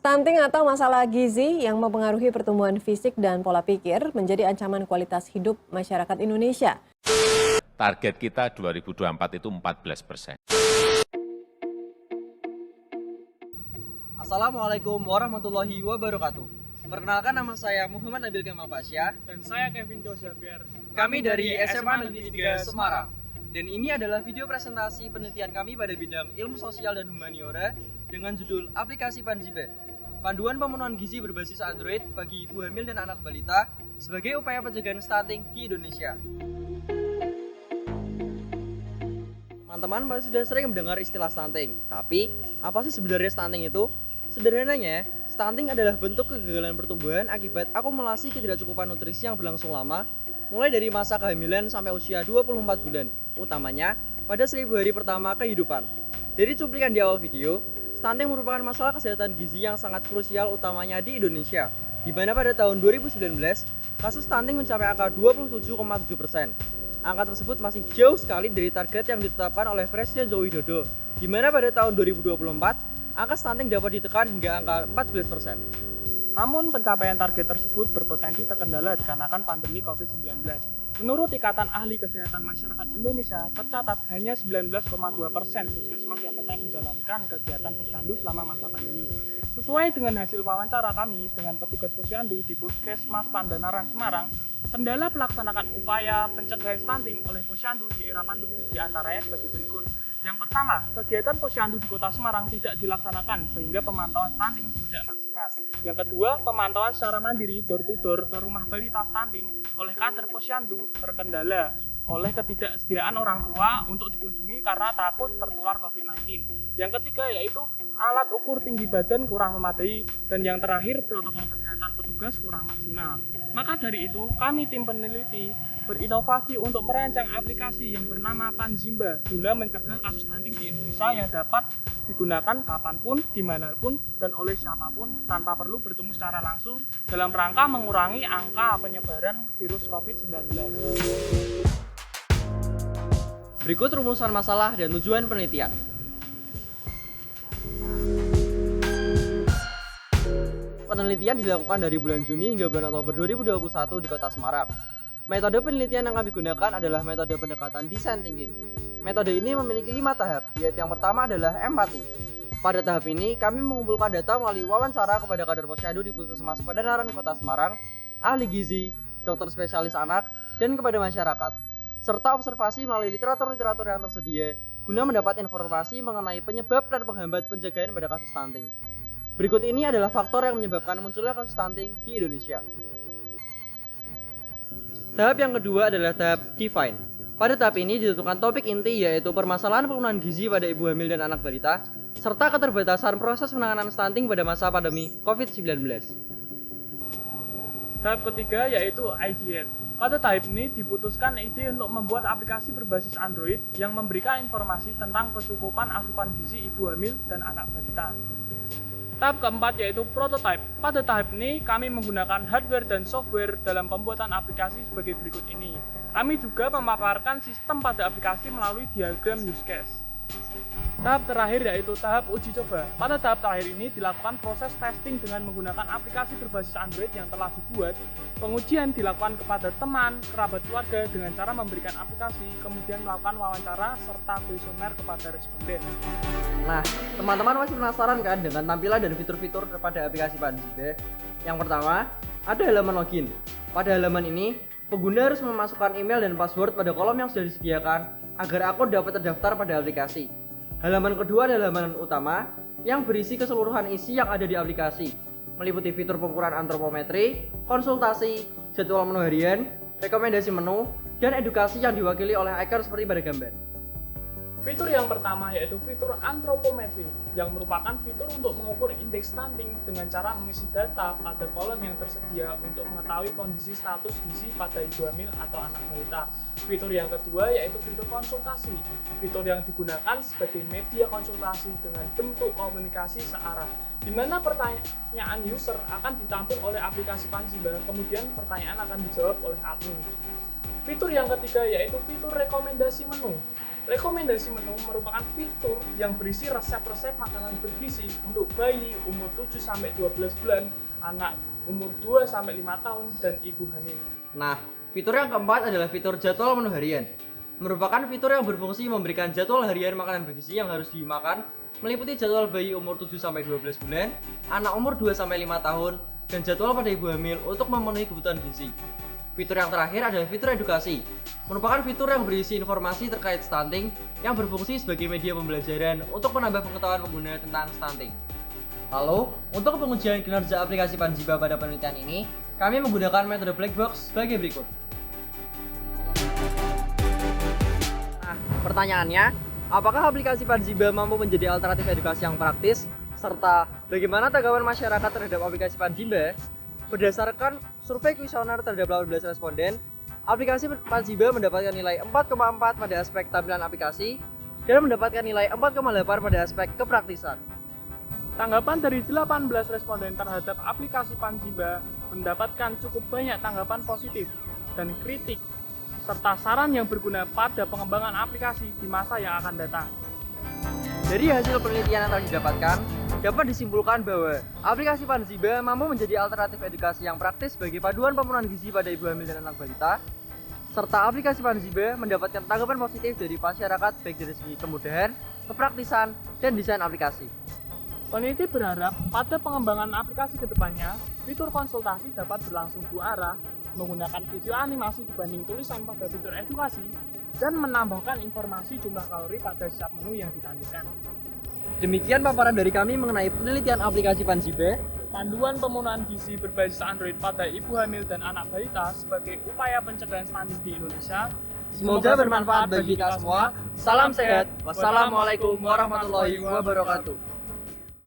Stunting atau masalah gizi yang mempengaruhi pertumbuhan fisik dan pola pikir menjadi ancaman kualitas hidup masyarakat Indonesia. Target kita 2024 itu 14%. Assalamualaikum warahmatullahi wabarakatuh. Perkenalkan, nama saya Muhammad Nabil Kemal Pasya. Dan saya Kevin Dosavier. Kami dari SMA Negeri 3 Semarang. Dan ini adalah video presentasi penelitian kami pada bidang ilmu sosial dan humaniora dengan judul Aplikasi Panjiba, Panduan Pemenuhan Gizi berbasis Android bagi ibu hamil dan anak balita sebagai upaya pencegahan stunting di Indonesia. Teman-teman pasti sudah sering mendengar istilah stunting. Tapi, apa sih sebenarnya stunting itu? Sederhananya, stunting adalah bentuk kegagalan pertumbuhan akibat akumulasi ketidakcukupan nutrisi yang berlangsung lama, mulai dari masa kehamilan sampai usia 24 bulan, utamanya pada 1000 hari pertama kehidupan. Dari cuplikan di awal video, stunting merupakan masalah kesehatan gizi yang sangat krusial utamanya di Indonesia, di mana pada tahun 2019, kasus stunting mencapai angka 27,7%. Angka tersebut masih jauh sekali dari target yang ditetapkan oleh Presiden Joko Widodo, di mana pada tahun 2024, angka stunting dapat ditekan hingga angka 14%. Namun pencapaian target tersebut berpotensi terkendala dikarenakan pandemi COVID-19. Menurut Ikatan Ahli Kesehatan Masyarakat Indonesia, tercatat hanya 19,2% puskesmas yang tetap menjalankan kegiatan posyandu selama masa pandemi. Sesuai dengan hasil wawancara kami dengan petugas posyandu di Puskesmas Pandanaran, Semarang, kendala pelaksanaan upaya pencegahan stunting oleh posyandu di era pandemi diantaranya sebagai berikut. Yang pertama, kegiatan posyandu di Kota Semarang tidak dilaksanakan sehingga pemantauan stunting tidak maksimal. Yang kedua, pemantauan secara mandiri door to door ke rumah balita stunting oleh kader posyandu terkendala oleh ketidaksediaan orang tua untuk dikunjungi karena takut tertular COVID-19. Yang ketiga yaitu alat ukur tinggi badan kurang memadai, dan yang terakhir protokol kesehatan petugas kurang maksimal. Maka dari itu, kami tim peneliti berinovasi untuk merancang aplikasi yang bernama Panjimba guna mencegah kasus stunting di Indonesia yang dapat digunakan kapanpun, dimanapun, dan oleh siapapun tanpa perlu bertemu secara langsung dalam rangka mengurangi angka penyebaran virus COVID-19. Berikut rumusan masalah dan tujuan penelitian. Penelitian dilakukan dari bulan Juni hingga bulan Oktober 2021 di Kota Semarang. Metode penelitian yang kami gunakan adalah metode pendekatan design thinking. Metode ini memiliki 5 tahap, yaitu yang pertama adalah empati. Pada tahap ini, kami mengumpulkan data melalui wawancara kepada kader posyandu di Puskesmas Pandanaran Kota Semarang, ahli gizi, dokter spesialis anak, dan kepada masyarakat, serta observasi melalui literatur-literatur yang tersedia guna mendapat informasi mengenai penyebab dan penghambat pencegahan pada kasus stunting. Berikut ini adalah faktor yang menyebabkan munculnya kasus stunting di Indonesia. Tahap yang kedua adalah tahap define. Pada tahap ini ditentukan topik inti yaitu permasalahan pemenuhan gizi pada ibu hamil dan anak balita, serta keterbatasan proses penanganan stunting pada masa pandemi COVID-19. Tahap ketiga yaitu ideate. Pada tahap ini diputuskan ide untuk membuat aplikasi berbasis Android yang memberikan informasi tentang kecukupan asupan gizi ibu hamil dan anak balita. Tahap keempat yaitu prototype. Pada tahap ini kami menggunakan hardware dan software dalam pembuatan aplikasi sebagai berikut ini. Kami juga memaparkan sistem pada aplikasi melalui diagram use case. Tahap terakhir yaitu tahap uji coba. Pada tahap terakhir ini dilakukan proses testing dengan menggunakan aplikasi berbasis Android yang telah dibuat. Pengujian dilakukan kepada teman, kerabat keluarga dengan cara memberikan aplikasi, kemudian melakukan wawancara serta kuesioner kepada responden. Nah, teman-teman masih penasaran kan dengan tampilan dan fitur-fitur pada aplikasi Panjiba? Yang pertama, ada halaman login. Pada halaman ini, pengguna harus memasukkan email dan password pada kolom yang sudah disediakan agar akun dapat terdaftar pada aplikasi. Halaman kedua adalah halaman utama yang berisi keseluruhan isi yang ada di aplikasi, meliputi fitur pengukuran antropometri, konsultasi, jadwal menu harian, rekomendasi menu, dan edukasi yang diwakili oleh icon seperti pada gambar. Fitur yang pertama yaitu fitur antropometri, yang merupakan fitur untuk mengukur indeks stunting dengan cara mengisi data pada kolom yang tersedia untuk mengetahui kondisi status gizi pada ibu hamil atau anak balita. Fitur yang kedua yaitu fitur konsultasi, fitur yang digunakan sebagai media konsultasi dengan bentuk komunikasi searah, di mana pertanyaan user akan ditampung oleh aplikasi Panjiba, kemudian pertanyaan akan dijawab oleh admin. Fitur yang ketiga yaitu fitur rekomendasi menu. Rekomendasi menu merupakan fitur yang berisi resep-resep makanan bergizi untuk bayi umur 7-12 bulan, anak umur 2-5 tahun, dan ibu hamil. Nah, fitur yang keempat adalah fitur jadwal menu harian. Merupakan fitur yang berfungsi memberikan jadwal harian makanan bergizi yang harus dimakan, meliputi jadwal bayi umur 7-12 bulan, anak umur 2-5 tahun, dan jadwal pada ibu hamil untuk memenuhi kebutuhan gizi. Fitur yang terakhir adalah fitur edukasi. Merupakan fitur yang berisi informasi terkait stunting yang berfungsi sebagai media pembelajaran untuk menambah pengetahuan pengguna tentang stunting. Lalu, untuk pengujian kinerja aplikasi Panjiba pada penelitian ini, kami menggunakan metode black box sebagai berikut. Nah, pertanyaannya, apakah aplikasi Panjiba mampu menjadi alternatif edukasi yang praktis? Serta bagaimana tanggapan masyarakat terhadap aplikasi Panjiba? Berdasarkan survei kuesioner terhadap 18 responden, aplikasi Panjiba mendapatkan nilai 4,4 pada aspek tampilan aplikasi dan mendapatkan nilai 4,8 pada aspek kepraktisan. Tanggapan dari 18 responden terhadap aplikasi Panjiba mendapatkan cukup banyak tanggapan positif dan kritik, serta saran yang berguna pada pengembangan aplikasi di masa yang akan datang. Dari hasil penelitian yang telah didapatkan, dapat disimpulkan bahwa aplikasi Panjiba mampu menjadi alternatif edukasi yang praktis bagi paduan pemenuhan gizi pada ibu hamil dan anak balita, serta aplikasi Panjiba mendapatkan tanggapan positif dari masyarakat baik dari segi kemudahan, kepraktisan, dan desain aplikasi. Peneliti berharap pada pengembangan aplikasi kedepannya, fitur konsultasi dapat berlangsung dua arah, menggunakan video animasi dibanding tulisan pada fitur edukasi, dan menambahkan informasi jumlah kalori pada setiap menu yang ditampilkan. Demikian paparan dari kami mengenai penelitian aplikasi Panjiba. Panduan pemenuhan gizi berbasis Android pada ibu hamil dan anak balita sebagai upaya pencegahan stunting di Indonesia. Semoga bermanfaat bagi kita semua. Salam sehat. Wassalamualaikum warahmatullahi wabarakatuh.